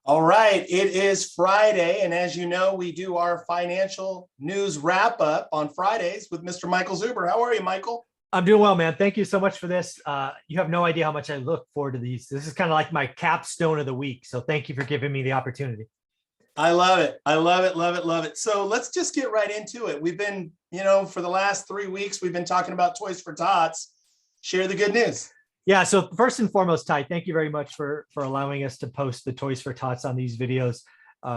All right, it is Friday, and as you know, we do our financial news wrap up on Fridays with Mr. Michael Zuber. How are you, Michael? I'm doing well, man. Thank you so much for this. You have no idea how much I look forward to these. This is kind of like my capstone of the week. So thank you for giving me the opportunity. I love it. I love it, love it, love it. So let's just get right into it. We've been, for the last 3 weeks, we've been talking about Toys for Tots. Share the good news. Yeah. So first and foremost, Ty, thank you very much for allowing us to post the Toys for Tots on these videos.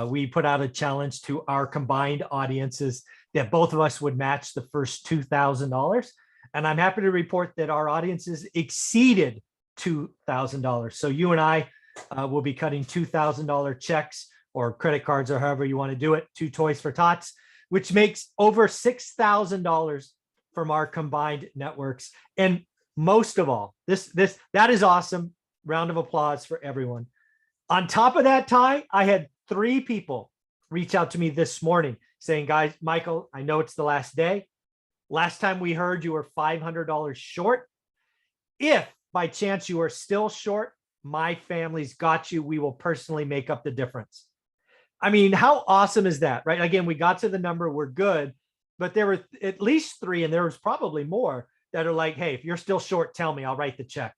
We put out a challenge to our combined audiences that both of us would match the first $2,000. And I'm happy to report that our audiences exceeded $2,000. So you and I will be cutting $2,000 checks or credit cards or however you want to do it to Toys for Tots, which makes over $6,000 from our combined networks. And most of all, that is awesome. Round of applause for everyone. On top of that, Ty, I had 3 people reach out to me this morning saying, guys, Michael, I know it's the last day. Last time we heard you were $500 short. If by chance you are still short, my family's got you. We will personally make up the difference. I mean, how awesome is that, right? Again, we got to the number, we're good, but there were at least 3, and there was probably more that are like, hey, if you're still short, tell me, I'll write the check.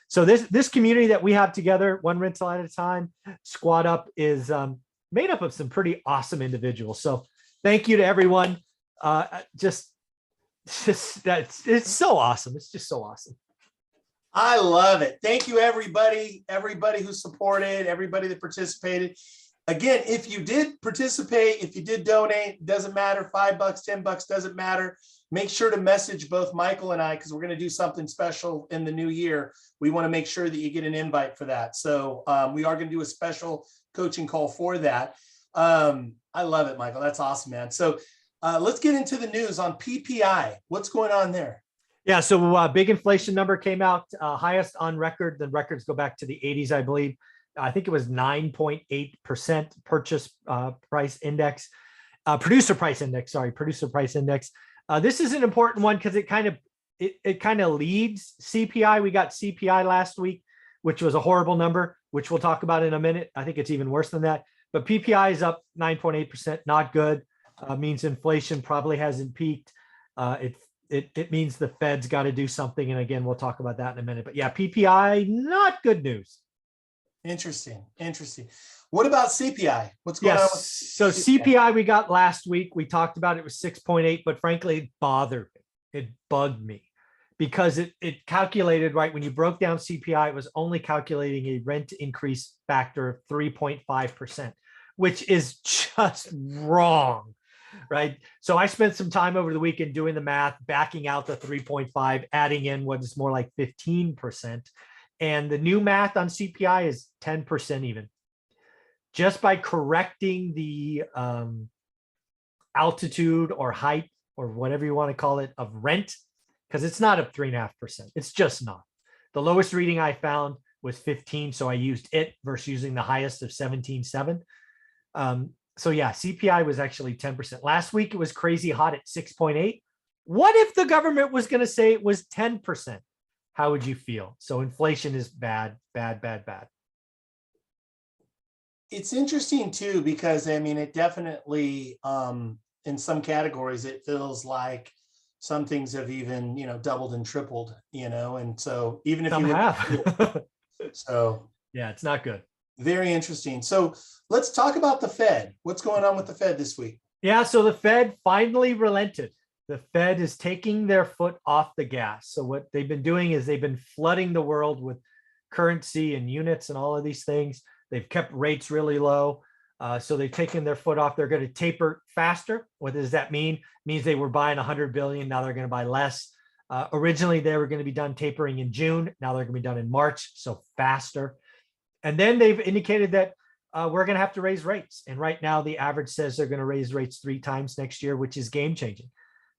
So this community that we have together, one rental at a time, Squad Up, is made up of some pretty awesome individuals. So thank you to everyone. It's so awesome. It's just so awesome. I love it. Thank you, everybody who supported, everybody that participated. Again, if you did participate, if you did donate, doesn't matter, $5, $10, doesn't matter. Make sure to message both Michael and I, because we're going to do something special in the new year. We want to make sure that you get an invite for that. So we are going to do a special coaching call for that. I love it, Michael. That's awesome, man. So let's get into the news on PPI. What's going on there? Yeah, so big inflation number came out, highest on record. The records go back to the 80s, I believe. I think it was 9.8% purchase price index, producer price index. This is an important one because it kind of leads CPI. We got CPI last week, which was a horrible number, which we'll talk about in a minute. I think it's even worse than that. But PPI is up 9.8%, not good. Means inflation probably hasn't peaked. It means the Fed's got to do something. And again, we'll talk about that in a minute. But yeah, PPI, not good news. Interesting. What about CPI? What's going on with so CPI we got last week. We talked about it was 6.8, but frankly, it bothered me. It bugged me because it calculated, right, when you broke down CPI, it was only calculating a rent increase factor of 3.5%, which is just wrong, right? So I spent some time over the weekend doing the math, backing out the 3.5, adding in what is more like 15%. And the new math on CPI is 10% even. Just by correcting the altitude or height or whatever you want to call it of rent, because it's not up 3.5%. It's just not. The lowest reading I found was 15, so I used it versus using the highest of 17.7. So yeah, CPI was actually 10%. Last week it was crazy hot at 6.8. What if the government was going to say it was 10%? How would you feel? So inflation is bad. It's interesting too, because I mean, it definitely, in some categories, it feels like some things have even, doubled and tripled, and so even if some you have. So yeah, it's not good. Very interesting. So let's talk about the Fed. What's going on with the Fed this week? Yeah, so the Fed finally relented. The Fed is taking their foot off the gas. So what they've been doing is they've been flooding the world with currency and units and all of these things. They've kept rates really low. So they've taken their foot off. They're going to taper faster. What does that mean? It means they were buying 100 billion. Now they're going to buy less. Originally, they were going to be done tapering in June. Now they're going to be done in March. So faster. And then they've indicated that we're going to have to raise rates. And right now, the average says they're going to raise rates 3 times next year, which is game changing.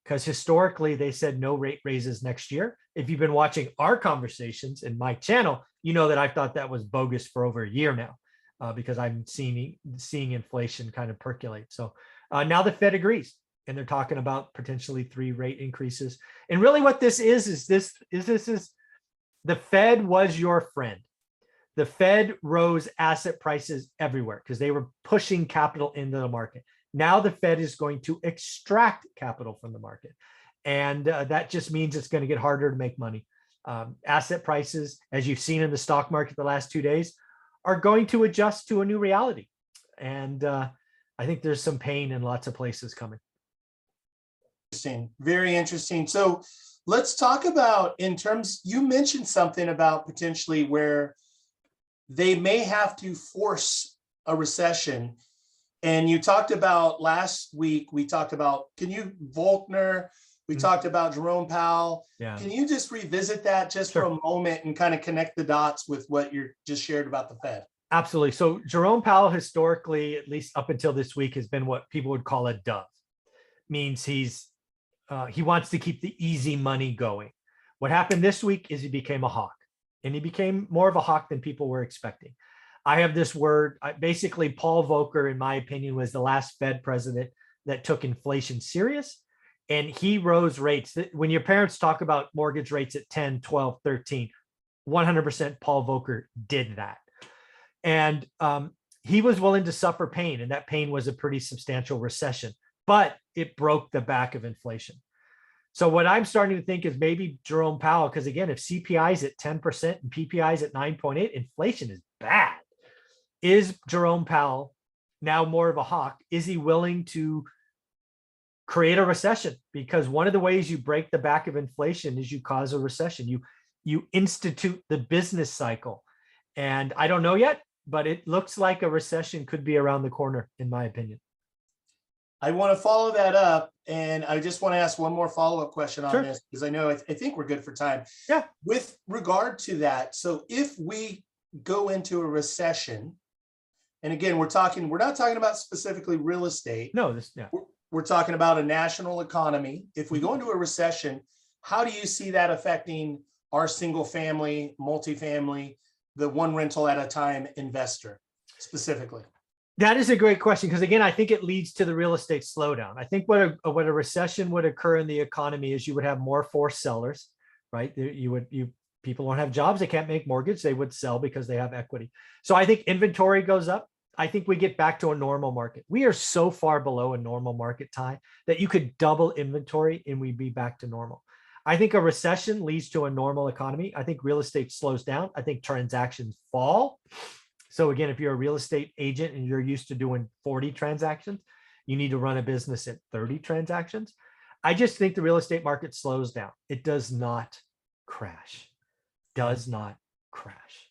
Because historically, they said no rate raises next year. If you've been watching our conversations in my channel, you know that I thought that was bogus for over a year now, because I'm seeing inflation kind of percolate. So now the Fed agrees, and they're talking about potentially 3 rate increases. And really what this is the Fed was your friend. The Fed rose asset prices everywhere because they were pushing capital into the market. Now the Fed is going to extract capital from the market. And that just means it's going to get harder to make money. Asset prices, as you've seen in the stock market the last 2 days, are going to adjust to a new reality. And I think there's some pain in lots of places coming. Interesting. Very interesting. So let's talk about, in terms, you mentioned something about potentially where they may have to force a recession. And you talked about last week, we talked about, Volcker, we talked about Jerome Powell. Yeah. Can you just revisit that just for a moment and kind of connect the dots with what you just shared about the Fed? Absolutely. So Jerome Powell historically, at least up until this week, has been what people would call a dove. Means he wants to keep the easy money going. What happened this week is he became a hawk, and he became more of a hawk than people were expecting. I have this word, basically Paul Volcker, in my opinion, was the last Fed president that took inflation serious, and he rose rates. When your parents talk about mortgage rates at 10, 12, 13, 100% Paul Volcker did that. And he was willing to suffer pain, and that pain was a pretty substantial recession, but it broke the back of inflation. So what I'm starting to think is maybe Jerome Powell, because again, if CPI is at 10% and PPI is at 9.8, inflation is bad. Is Jerome Powell now more of a hawk? Is he willing to create a recession? Because one of the ways you break the back of inflation is you cause a recession. You institute the business cycle. And I don't know yet, but it looks like a recession could be around the corner, in my opinion. I want to follow that up, and I just want to ask one more follow-up question on this, because I know I think we're good for time. Yeah. With regard to that, so if we go into a recession, and again, we're not talking about specifically real estate. No, we're talking about a national economy. If we go into a recession, how do you see that affecting our single family, multifamily, the one rental at a time investor specifically? That is a great question, because again, I think it leads to the real estate slowdown. I think what a recession would occur in the economy is you would have more forced sellers, right? People don't have jobs, they can't make mortgage, they would sell because they have equity. So I think inventory goes up. I think we get back to a normal market. We are so far below a normal market time that you could double inventory and we'd be back to normal. I think a recession leads to a normal economy. I think real estate slows down. I think transactions fall. So again, if you're a real estate agent and you're used to doing 40 transactions, you need to run a business at 30 transactions. I just think the real estate market slows down. It does not crash. Does not crash.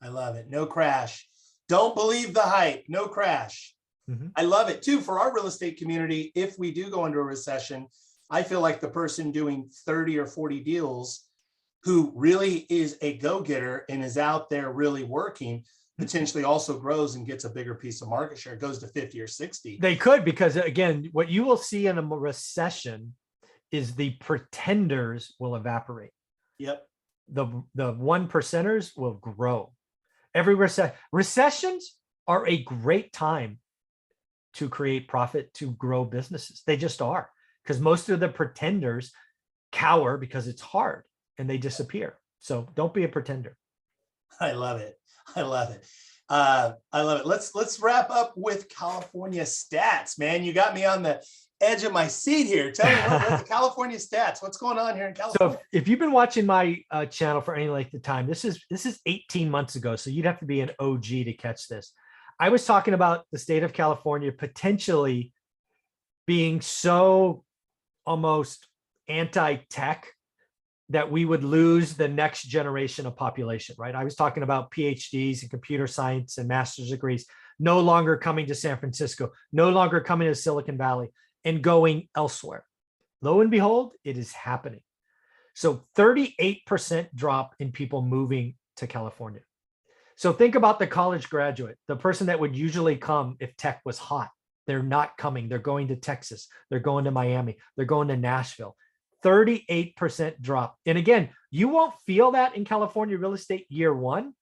I love it. No crash. Don't believe the hype. No crash. Mm-hmm. I love it too. For our real estate community, if we do go into a recession, I feel like the person doing 30 or 40 deals who really is a go-getter and is out there really working potentially also grows and gets a bigger piece of market share. It goes to 50 or 60. They could, because again, what you will see in a recession is the pretenders will evaporate. Yep. The one percenters will grow. Recessions are a great time to create profit, to grow businesses. They just are, because most of the pretenders cower because it's hard and they disappear. So don't be a pretender. I love it. I love it. I love it. Let's wrap up with California stats, man. You got me on the edge of my seat here. Tell me what's the California stats? What's going on here in California? So if you've been watching my channel for any length of time, this is 18 months ago. So you'd have to be an OG to catch this. I was talking about the state of California potentially being so almost anti-tech that we would lose the next generation of population, right? I was talking about PhDs in computer science and master's degrees no longer coming to San Francisco, no longer coming to Silicon Valley and going elsewhere. Lo and behold, it is happening. So 38% drop in people moving to California. So think about the college graduate, the person that would usually come if tech was hot. They're not coming. They're going to Texas. They're going to Miami. They're going to Nashville. 38% drop. And again, you won't feel that in California real estate year one,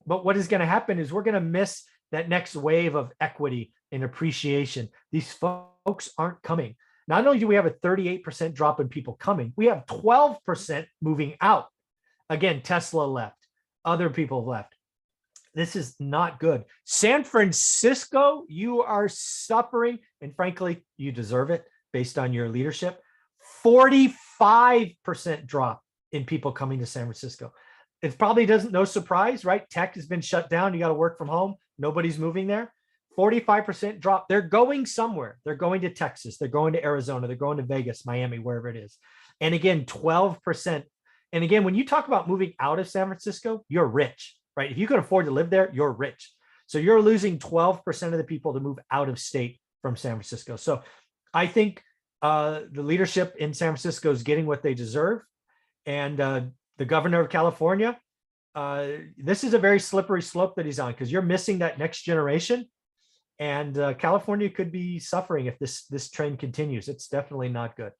but what is going to happen is we're going to miss that next wave of equity and appreciation. These folks aren't coming. Not only do we have a 38% drop in people coming, we have 12% moving out. Again, Tesla left, other people left. this is not good. San Francisco, you are suffering, and frankly, you deserve it based on your leadership. 45% drop in people coming to San Francisco. It probably no surprise, right? Tech has been shut down. You got to work from home. Nobody's moving there. 45% drop. They're going somewhere. They're going to Texas. They're going to Arizona. They're going to Vegas, Miami, wherever it is. And again, 12%. And again, when you talk about moving out of San Francisco, you're rich, right? If you can afford to live there, you're rich. So you're losing 12% of the people to move out of state from San Francisco. So I think the leadership in San Francisco is getting what they deserve. And the governor of California, this is a very slippery slope that he's on, because you're missing that next generation. And California could be suffering if this trend continues. It's definitely not good.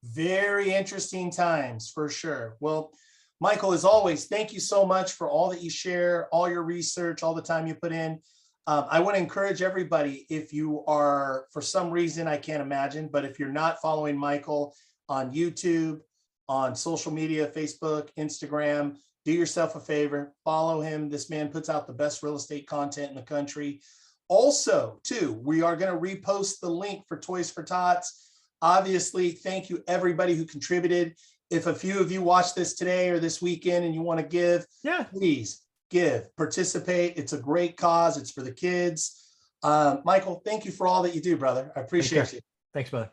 Very interesting times for sure. Well, Michael, as always, thank you so much for all that you share, all your research, all the time you put in. I want to encourage everybody, if you are, for some reason, I can't imagine, but if you're not following Michael on YouTube, on social media, Facebook, Instagram, do yourself a favor, follow him. This man puts out the best real estate content in the country. Also, too, we are going to repost the link for Toys for Tots. Obviously, thank you everybody who contributed. If a few of you watch this today or this weekend and you want to give, please give, participate. It's a great cause. It's for the kids. Michael, thank you for all that you do, brother. I appreciate you. Thanks, brother.